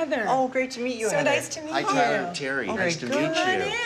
Heather. Oh, great to meet you, So Heather. nice to meet you. Hi, Tyler and Terry. Nice to meet you.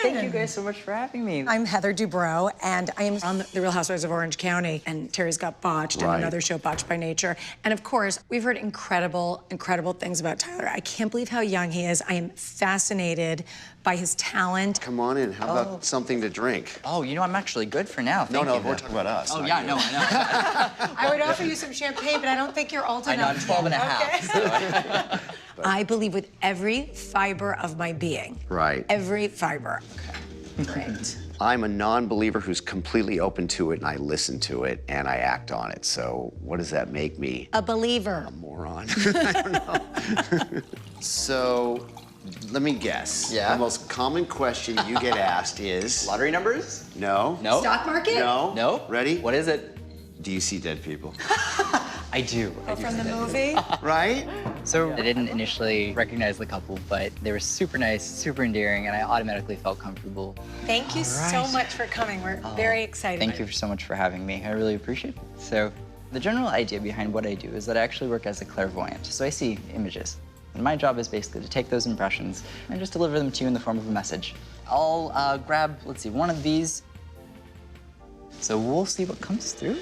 Thank you guys so much for having me. I'm Heather Dubrow, and I am on The Real Housewives of Orange County, and Terry's got Botched and another show, Botched by Nature. And of course, we've heard incredible, incredible things about Tyler. I can't believe how young he is. I am fascinated by his talent. Come on in. How about something to drink? Oh, you know, I'm actually good for now. Thank you, we're talking about us. Oh, yeah, you. no, I know. I would offer you some champagne, but I don't think you're old enough. I know, I'm 12 and a half. Okay. I believe with every fiber of my being. Right. Every fiber. Okay. Great. I'm a non-believer who's completely open to it, and I listen to it, and I act on it. So what does that make me? A believer. A moron. I don't know. So let me guess. Yeah. The most common question you get asked is? Lottery numbers? No. No. Stock market? No. No. Ready? What is it? Do you see dead people? I do. Oh, from the movie? Right? So I didn't initially recognize the couple, but they were super nice, super endearing, and I automatically felt comfortable. Thank you so much for coming. We're very excited. Thank you so much for having me. I really appreciate it. So the general idea behind what I do is that I actually work as a clairvoyant. So I see images. And my job is basically to take those impressions and just deliver them to you in the form of a message. I'll grab, let's see, one of these. So we'll see what comes through.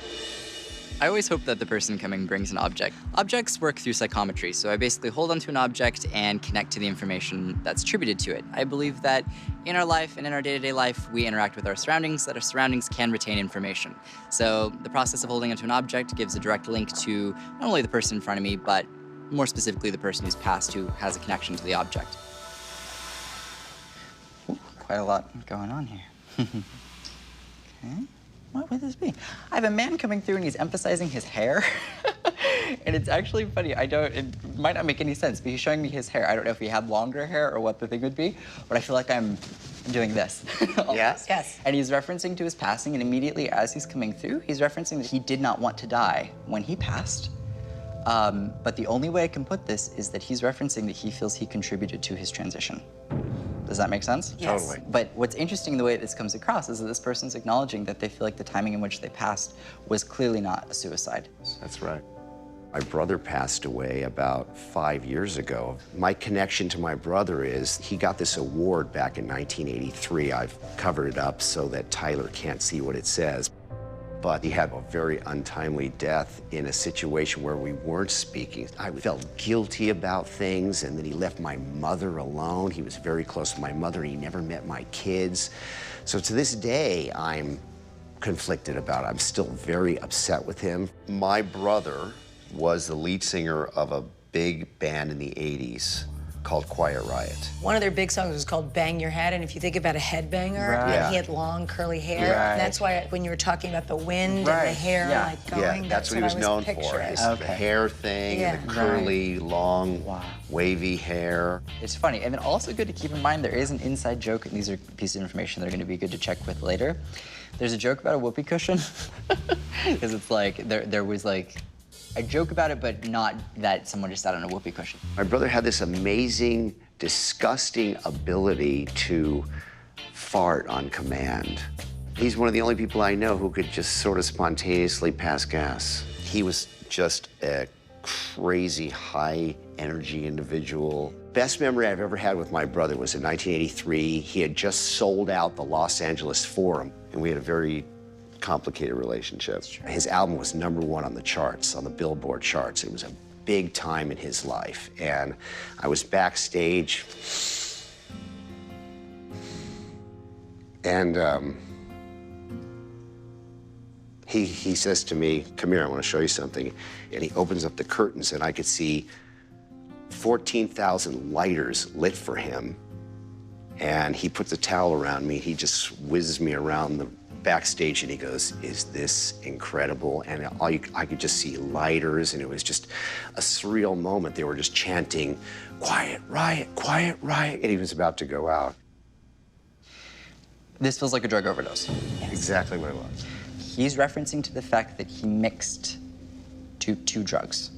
I always hope that the person coming brings an object. Objects work through psychometry, so I basically hold onto an object and connect to the information that's attributed to it. I believe that in our life and in our day-to-day life, we interact with our surroundings, that our surroundings can retain information. So the process of holding onto an object gives a direct link to not only the person in front of me, but more specifically the person who's passed who has a connection to the object. Ooh, quite a lot going on here. Okay. What would this be? I have a man coming through and he's emphasizing his hair. And it's actually funny. It might not make any sense, but he's showing me his hair. I don't know if he had longer hair or what the thing would be, but I feel like I'm doing this. Yes? Yes. And he's referencing to his passing, and immediately as he's coming through, he's referencing that he did not want to die when he passed. But the only way I can put this is that he's referencing that he feels he contributed to his transition. Does that make sense? Yes. Totally. But what's interesting the way this comes across is that this person's acknowledging that they feel like the timing in which they passed was clearly not a suicide. That's right. My brother passed away about 5 years ago. My connection to my brother is he got this award back in 1983. I've covered it up so that Tyler can't see what it says. But he had a very untimely death in a situation where we weren't speaking. I felt guilty about things, and then he left my mother alone. He was very close to my mother. He never met my kids. So to this day, I'm conflicted about it. I'm still very upset with him. My brother was the lead singer of a big band in the 80s called Quiet Riot. One of their big songs was called Bang Your Head, and if you think about a headbanger, Right. and he had long curly hair. Right. And that's why when you were talking about the wind and the Right. hair Yeah. like going, Yeah, that's what he was known for, picturing. the hair thing, and the curly, long, wavy hair. It's funny, and then also good to keep in mind there is an inside joke, and these are pieces of information that are going to be good to check with later. There's a joke about a whoopee cushion, because it's like there was like a joke about it, but not that someone just sat on a whoopee cushion. My brother had this amazing, disgusting ability to fart on command. He's one of the only people I know who could just sort of spontaneously pass gas. He was just a crazy, high-energy individual. Best memory I've ever had with my brother was in 1983. He had just sold out the Los Angeles Forum, and we had a very complicated relationship. His album was #1 on the charts, on the Billboard charts. It was a big time in his life. And I was backstage, and he says to me, "Come here, I want to show you something." And he opens up the curtains, and I could see 14,000 lighters lit for him. And he puts a towel around me. He just whizzes me around the backstage, and he goes, "Is this incredible?" And I could just see lighters, and it was just a surreal moment. They were just chanting, "Quiet riot, quiet riot," and he was about to go out. This feels like a drug overdose. Yes. Exactly what it was. He's referencing to the fact that he mixed two drugs.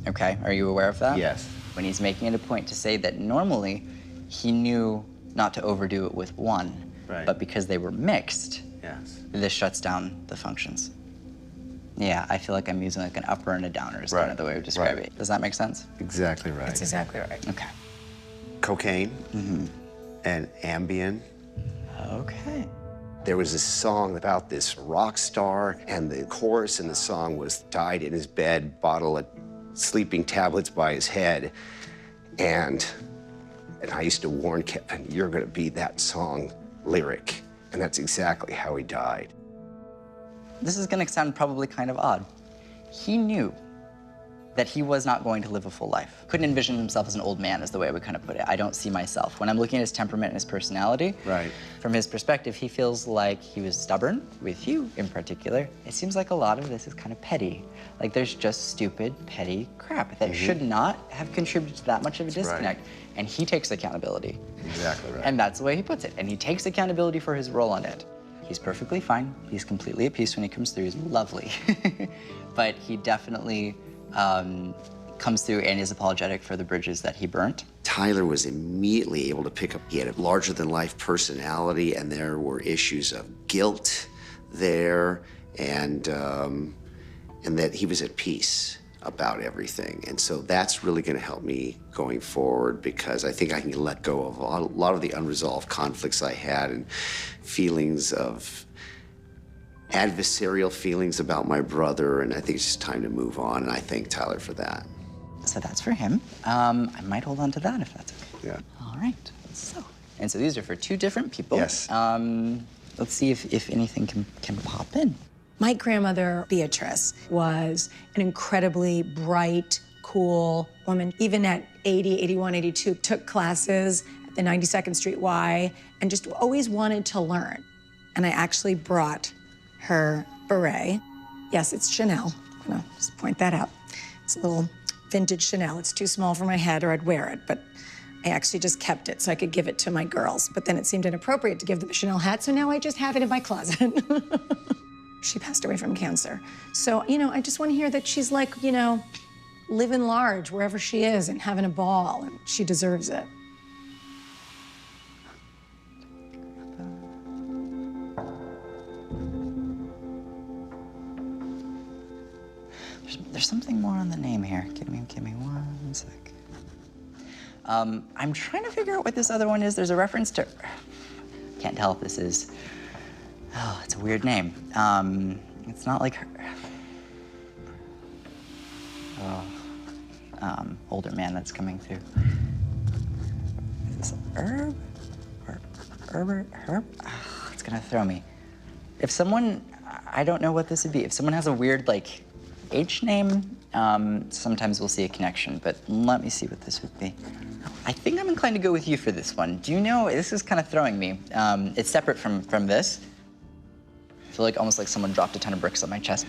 Okay, are you aware of that? Yes. When he's making it a point to say that normally he knew not to overdo it with one, Right. but because they were mixed, Yes. this shuts down the functions. Yeah, I feel like I'm using like an upper and a downer is kind of the way to describe it. Does that make sense? Exactly right. That's exactly right. Okay. cocaine and Ambien. Okay. There was this song about this rock star, and the chorus in the song was, died in his bed, bottle of sleeping tablets by his head. And I used to warn Kevin, you're gonna be that song lyric. And that's exactly how he died. This is gonna sound probably kind of odd. He knew that he was not going to live a full life. Couldn't envision himself as an old man, is the way I would kind of put it. I don't see myself. When I'm looking at his temperament and his personality, Right. From his perspective, he feels like he was stubborn, with you in particular. It seems like a lot of this is kind of petty. Like there's just stupid, petty crap that should not have contributed to that much of a disconnect. And he takes accountability. Exactly right. And that's the way he puts it. And he takes accountability for his role on it. He's perfectly fine. He's completely at peace when he comes through. He's lovely. But he definitely comes through and is apologetic for the bridges that he burnt. Tyler was immediately able to pick up, he had a larger-than-life personality, and there were issues of guilt there, and that he was at peace about everything. And so that's really gonna help me going forward, because I think I can let go of a lot of the unresolved conflicts I had and feelings of adversarial feelings about my brother, and I think it's just time to move on, and I thank Tyler for that. So that's for him. I might hold on to that if that's okay. Yeah. All right, and so these are for two different people. Yes. Let's see if anything can pop in. My grandmother, Beatrice, was an incredibly bright, cool woman. Even at 80, 81, 82, took classes at the 92nd Street Y and just always wanted to learn. And I actually brought her beret. Yes, it's Chanel. I'm gonna just point that out. It's a little vintage Chanel. It's too small for my head or I'd wear it, but I actually just kept it so I could give it to my girls. But then it seemed inappropriate to give them a Chanel hat, so now I just have it in my closet. She passed away from cancer. So, I just want to hear that she's like, living large wherever she is and having a ball, and she deserves it. There's something more on the name here. Give me 1 sec. I'm trying to figure out what this other one is. There's a reference to, can't tell if this is, it's a weird name. It's not like her. Older man that's coming through. Is this herb? Or herb? It's gonna throw me. If someone, I don't know what this would be. If someone has a weird, like, H name, sometimes we'll see a connection, but let me see what this would be. I think I'm inclined to go with you for this one. Do you know, this is kind of throwing me. It's separate from this. I feel like almost like someone dropped a ton of bricks on my chest.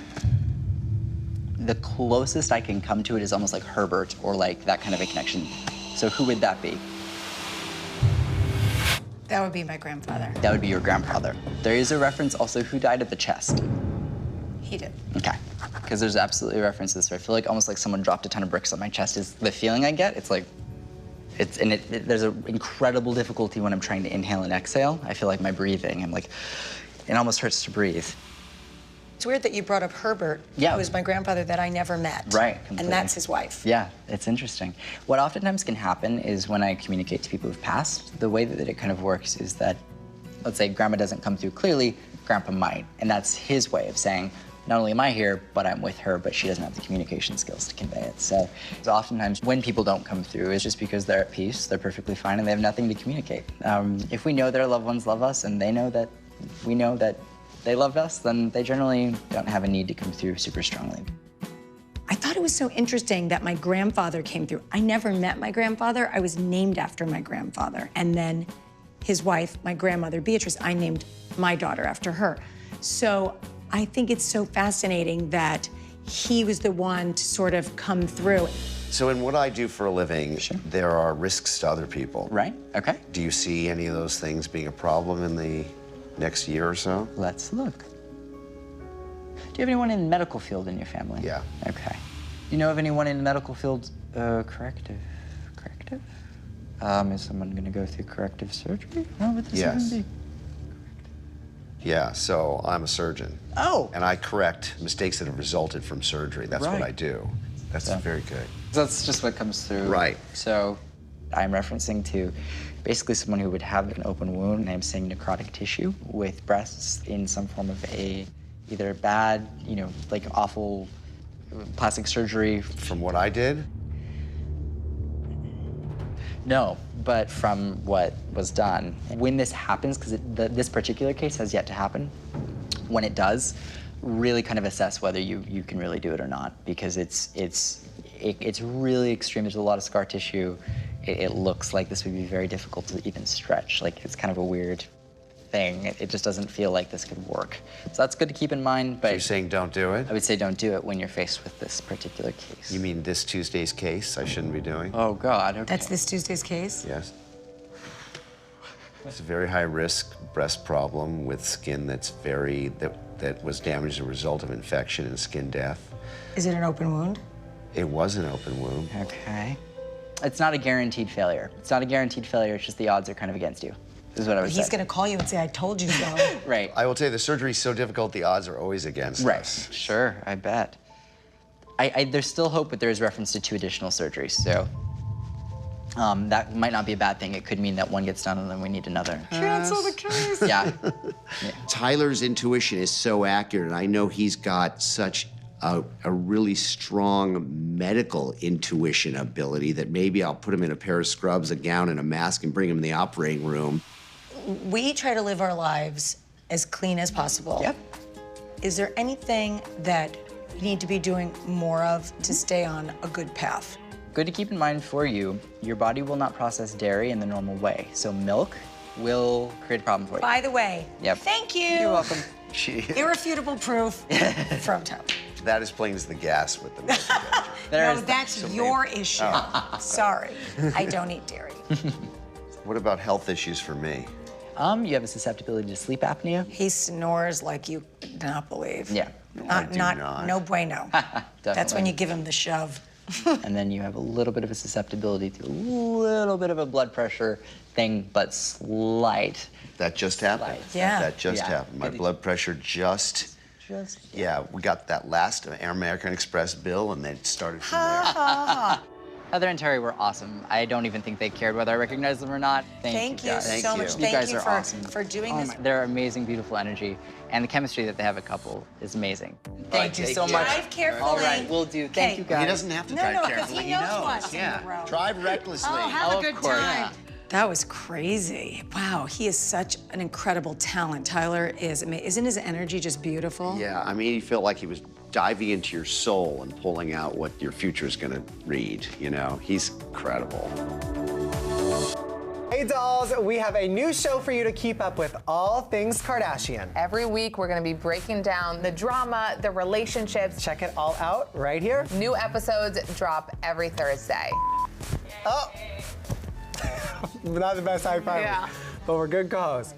The closest I can come to it is almost like Herbert or like that kind of a connection. So who would that be? That would be my grandfather. That would be your grandfather. There is a reference also who died at the chest. He did. Okay, because there's absolutely a reference to this. Where I feel like almost like someone dropped a ton of bricks on my chest is the feeling I get. It's like, there's an incredible difficulty when I'm trying to inhale and exhale. I feel like my breathing, I'm like, it almost hurts to breathe. It's weird that you brought up Herbert, Yeah. who was my grandfather that I never met. Right, completely. And that's his wife. Yeah, it's interesting. What oftentimes can happen is when I communicate to people who've passed, the way that it kind of works is that, let's say Grandma doesn't come through clearly, Grandpa might. And that's his way of saying, not only am I here, but I'm with her, but she doesn't have the communication skills to convey it. So oftentimes when people don't come through, it's just because they're at peace, they're perfectly fine, and they have nothing to communicate. If we know their loved ones love us and they know that we know that they loved us, then they generally don't have a need to come through super strongly. I thought it was so interesting that my grandfather came through. I never met my grandfather. I was named after my grandfather. And then his wife, my grandmother, Beatrice, I named my daughter after her. So I think it's so fascinating that he was the one to sort of come through. So in what I do for a living, Sure. there are risks to other people. Right, okay. Do you see any of those things being a problem in the next year or so? Let's look. Do you have anyone in the medical field in your family? Yeah. Okay. Do you know of anyone in the medical field, corrective? Is someone gonna go through corrective surgery? No, what this Yes. even be? Yeah, so I'm a surgeon. Oh! And I correct mistakes that have resulted from surgery. That's what Right. I do. That's Yeah. very good. That's just what comes through. Right. So I'm referencing to basically someone who would have an open wound, and I'm saying necrotic tissue with breasts in some form of either bad, like awful plastic surgery. From what I did? No, but from what was done. When this happens, because this particular case has yet to happen, when it does, really kind of assess whether you can really do it or not, because it's really extreme. There's a lot of scar tissue. It looks like this would be very difficult to even stretch. Like, it's kind of a weird thing. It just doesn't feel like this could work. So that's good to keep in mind, but... So you're saying don't do it? I would say don't do it when you're faced with this particular case. You mean this Tuesday's case I shouldn't be doing? Oh, God, okay. That's this Tuesday's case? Yes. It's a very high-risk breast problem with skin that was damaged as a result of infection and skin death. Is it an open wound? It was an open wound. Okay. It's not a guaranteed failure. It's not a guaranteed failure, it's just the odds are kind of against you, is what I would say. He's gonna call you and say, I told you so. Right. I will tell you, the surgery's so difficult, the odds are always against us. Sure, I bet. There's still hope, but there is reference to 2 additional surgeries, so that might not be a bad thing. It could mean that one gets done and then we need another. Cancel the case. Yeah. Tyler's intuition is so accurate, and I know he's got such a really strong medical intuition ability that maybe I'll put him in a pair of scrubs, a gown, and a mask and bring him in the operating room. We try to live our lives as clean as possible. Yep. Is there anything that you need to be doing more of to stay on a good path? Good to keep in mind for you, your body will not process dairy in the normal way. So milk will create a problem for you. By the way, Yep. Thank you. You're welcome. Irrefutable proof from Tyler. That explains the gas with the milk injection. There No, is- that's your issue. Sorry, I don't eat dairy. What about health issues for me? You have a susceptibility to sleep apnea. He snores like you do not believe. Yeah. I do not. No bueno. That's when Definitely. you give him the shove. And then you have a little bit of a susceptibility to a little bit of a blood pressure thing, but slight. That just happened. Yeah. That just Yeah. happened. My blood pressure just... Yeah, we got that last American Express bill, and then it started from there. Heather and Terry were awesome. I don't even think they cared whether I recognized them or not. Thank you guys. so Thank much. you. You Thank guys you are awesome. for doing Oh this. my- They're amazing, beautiful energy. And the chemistry that they have a couple is amazing. Thank you take so care. much. Drive carefully. All right, we'll do. Thank you Okay. guys. He doesn't have to No, drive no, 'cause carefully. he knows what's in the road. Drive recklessly. Oh, have a Of good course. time. That was crazy. Wow, he is such an incredible talent. Tyler is amazing. Isn't his energy just beautiful? Yeah, I mean, he felt like he was diving into your soul and pulling out what your future is going to read, He's incredible. Hey dolls, we have a new show for you to keep up with all things Kardashian. Every week, we're gonna be breaking down the drama, the relationships. Check it all out right here. New episodes drop every Thursday. Oh! Not the best high five, Yeah. but we're good co-hosts.